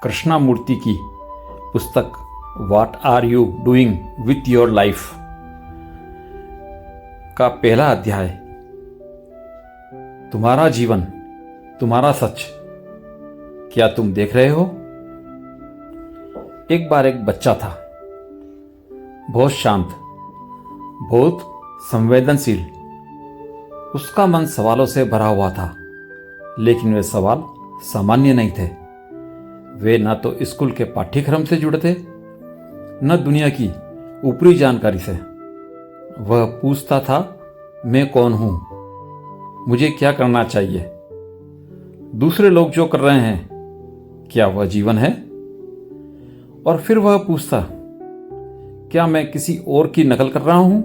कृष्णामूर्ति की पुस्तक what are you doing with your life का पहला अध्याय, तुम्हारा जीवन तुम्हारा सच, क्या तुम देख रहे हो? एक बार एक बच्चा था, बहुत शांत, बहुत संवेदनशील। उसका मन सवालों से भरा हुआ था, लेकिन वे सवाल सामान्य नहीं थे। वे न तो स्कूल के पाठ्यक्रम से जुड़े थे, न दुनिया की ऊपरी जानकारी से। वह पूछता था, मैं कौन हूं? मुझे क्या करना चाहिए? दूसरे लोग जो कर रहे हैं, क्या वह जीवन है? और फिर वह पूछता, क्या मैं किसी और की नकल कर रहा हूं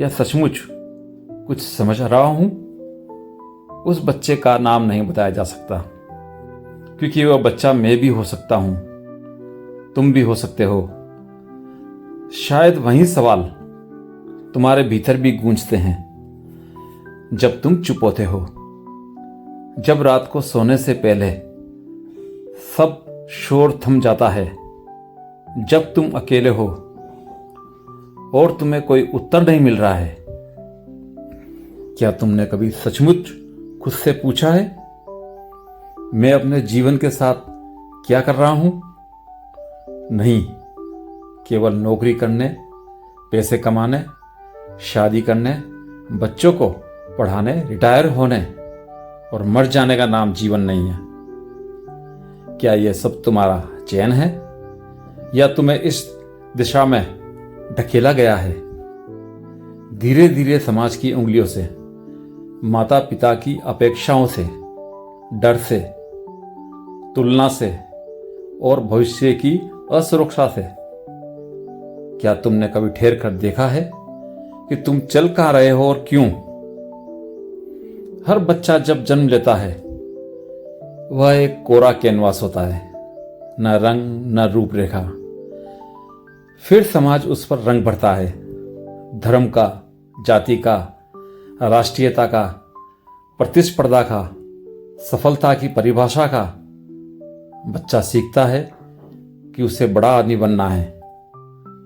या सचमुच कुछ समझ रहा हूं? उस बच्चे का नाम नहीं बताया जा सकता, क्योंकि वह बच्चा मैं भी हो सकता हूं, तुम भी हो सकते हो। शायद वही सवाल तुम्हारे भीतर भी गूंजते हैं जब तुम चुप होते हो, जब रात को सोने से पहले सब शोर थम जाता है, जब तुम अकेले हो और तुम्हें कोई उत्तर नहीं मिल रहा है। क्या तुमने कभी सचमुच खुद से पूछा है, मैं अपने जीवन के साथ क्या कर रहा हूं? नहीं केवल नौकरी करने, पैसे कमाने, शादी करने, बच्चों को पढ़ाने, रिटायर होने और मर जाने का नाम जीवन नहीं है। क्या यह सब तुम्हारा चयन है या तुम्हें इस दिशा में ढकेला गया है? धीरे धीरे समाज की उंगलियों से, माता पिता की अपेक्षाओं से, डर से, तुलना से और भविष्य की असुरक्षा से। क्या तुमने कभी ठहर कर देखा है कि तुम चल कहां रहे हो और क्यों? हर बच्चा जब जन्म लेता है, वह एक कोरा कैनवास होता है, न रंग न रूपरेखा। फिर समाज उस पर रंग भरता है, धर्म का, जाति का, राष्ट्रीयता का, प्रतिस्पर्धा का, सफलता की परिभाषा का। बच्चा सीखता है कि उसे बड़ा आदमी बनना है,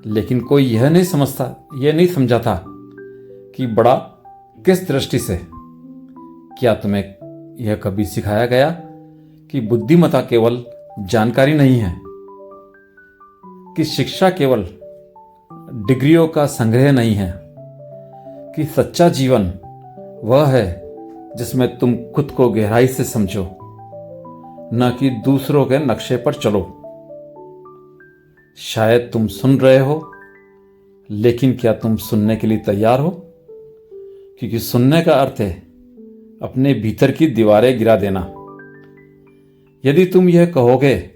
लेकिन कोई यह नहीं समझाता कि बड़ा किस दृष्टि से। क्या तुम्हें यह कभी सिखाया गया कि बुद्धिमत्ता केवल जानकारी नहीं है, कि शिक्षा केवल डिग्रियों का संग्रह नहीं है, कि सच्चा जीवन वह है जिसमें तुम खुद को गहराई से समझो, न कि दूसरों के नक्शे पर चलो। शायद तुम सुन रहे हो, लेकिन क्या तुम सुनने के लिए तैयार हो? क्योंकि सुनने का अर्थ है अपने भीतर की दीवारें गिरा देना। यदि तुम यह कहोगे,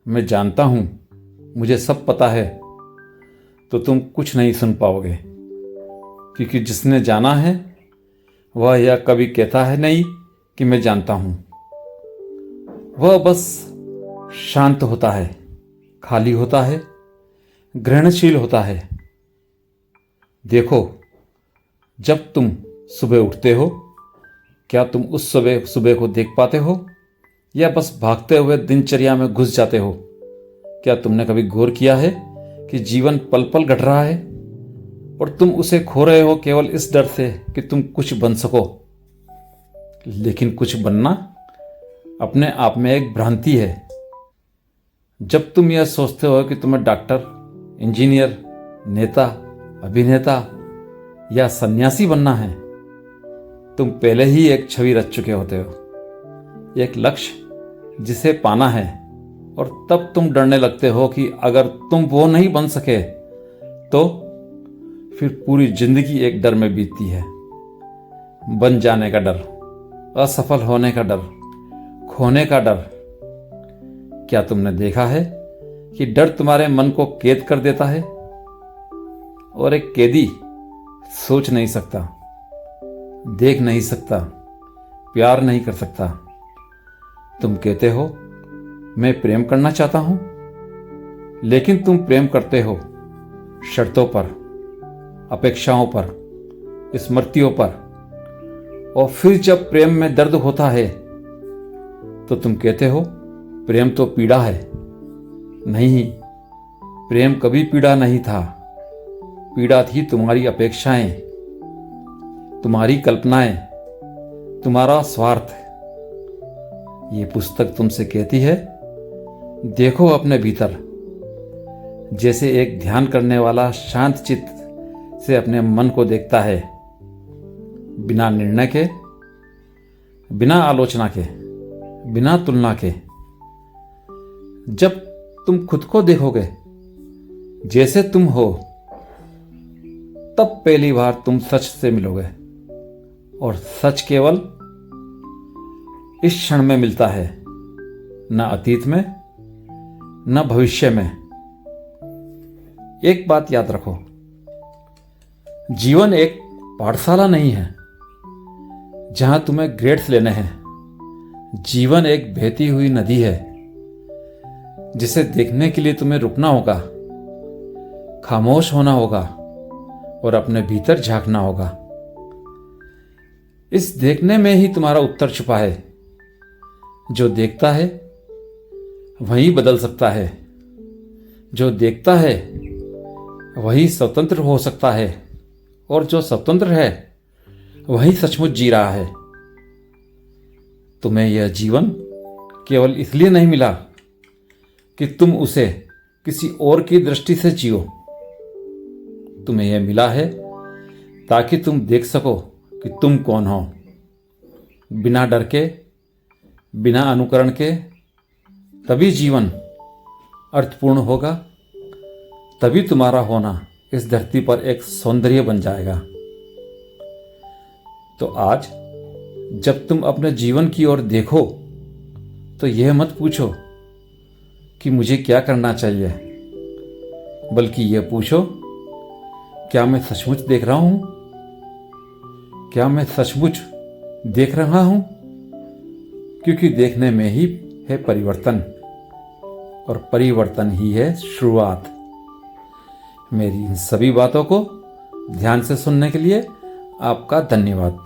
मैं जानता हूं, मुझे सब पता है, तो तुम कुछ नहीं सुन पाओगे। क्योंकि जिसने जाना है वह यह कभी कहता है नहीं कि मैं जानता हूं। वह बस शांत होता है, खाली होता है, ग्रहणशील होता है। देखो, जब तुम सुबह उठते हो, क्या तुम उस सुबह को देख पाते हो या बस भागते हुए दिनचर्या में घुस जाते हो? क्या तुमने कभी गौर किया है कि जीवन पल पल घट रहा है और तुम उसे खो रहे हो केवल इस डर से कि तुम कुछ बन सको? लेकिन कुछ बनना अपने आप में एक भ्रांति है। जब तुम यह सोचते हो कि तुम्हें डॉक्टर, इंजीनियर, नेता, अभिनेता या सन्यासी बनना है, तुम पहले ही एक छवि रच चुके होते हो, एक लक्ष्य जिसे पाना है। और तब तुम डरने लगते हो कि अगर तुम वो नहीं बन सके तो फिर पूरी जिंदगी एक डर में बीतती है। बन जाने का डर, असफल होने का डर, खोने का डर। क्या तुमने देखा है कि डर तुम्हारे मन को कैद कर देता है? और एक कैदी सोच नहीं सकता, देख नहीं सकता, प्यार नहीं कर सकता। तुम कहते हो, मैं प्रेम करना चाहता हूं, लेकिन तुम प्रेम करते हो शर्तों पर, अपेक्षाओं पर, स्मृतियों पर। और फिर जब प्रेम में दर्द होता है तो तुम कहते हो, प्रेम तो पीड़ा है। नहीं, प्रेम कभी पीड़ा नहीं था। पीड़ा थी तुम्हारी अपेक्षाएं, तुम्हारी कल्पनाएं, तुम्हारा स्वार्थ। ये पुस्तक तुमसे कहती है, देखो अपने भीतर, जैसे एक ध्यान करने वाला शांत चित्त से अपने मन को देखता है, बिना निर्णय के, बिना आलोचना के, बिना तुलना के। जब तुम खुद को देखोगे जैसे तुम हो, तब पहली बार तुम सच से मिलोगे। और सच केवल इस क्षण में मिलता है, न अतीत में, न भविष्य में। एक बात याद रखो, जीवन एक पाठशाला नहीं है जहां तुम्हें ग्रेड्स लेने हैं। जीवन एक बहती हुई नदी है जिसे देखने के लिए तुम्हें रुकना होगा, खामोश होना होगा और अपने भीतर झांकना होगा। इस देखने में ही तुम्हारा उत्तर छुपा है। जो देखता है वही बदल सकता है। जो देखता है वही स्वतंत्र हो सकता है। और जो स्वतंत्र है वही सचमुच जी रहा है। तुम्हें यह जीवन केवल इसलिए नहीं मिला कि तुम उसे किसी और की दृष्टि से जियो। तुम्हें यह मिला है ताकि तुम देख सको कि तुम कौन हो, बिना डर के, बिना अनुकरण के। तभी जीवन अर्थपूर्ण होगा, तभी तुम्हारा होना इस धरती पर एक सौंदर्य बन जाएगा। तो आज जब तुम अपने जीवन की ओर देखो तो यह मत पूछो कि मुझे क्या करना चाहिए, बल्कि यह पूछो, क्या मैं सचमुच देख रहा हूं? क्या मैं सचमुच देख रहा हूं? क्योंकि देखने में ही है परिवर्तन, और परिवर्तन ही है शुरुआत। मेरी इन सभी बातों को ध्यान से सुनने के लिए आपका धन्यवाद।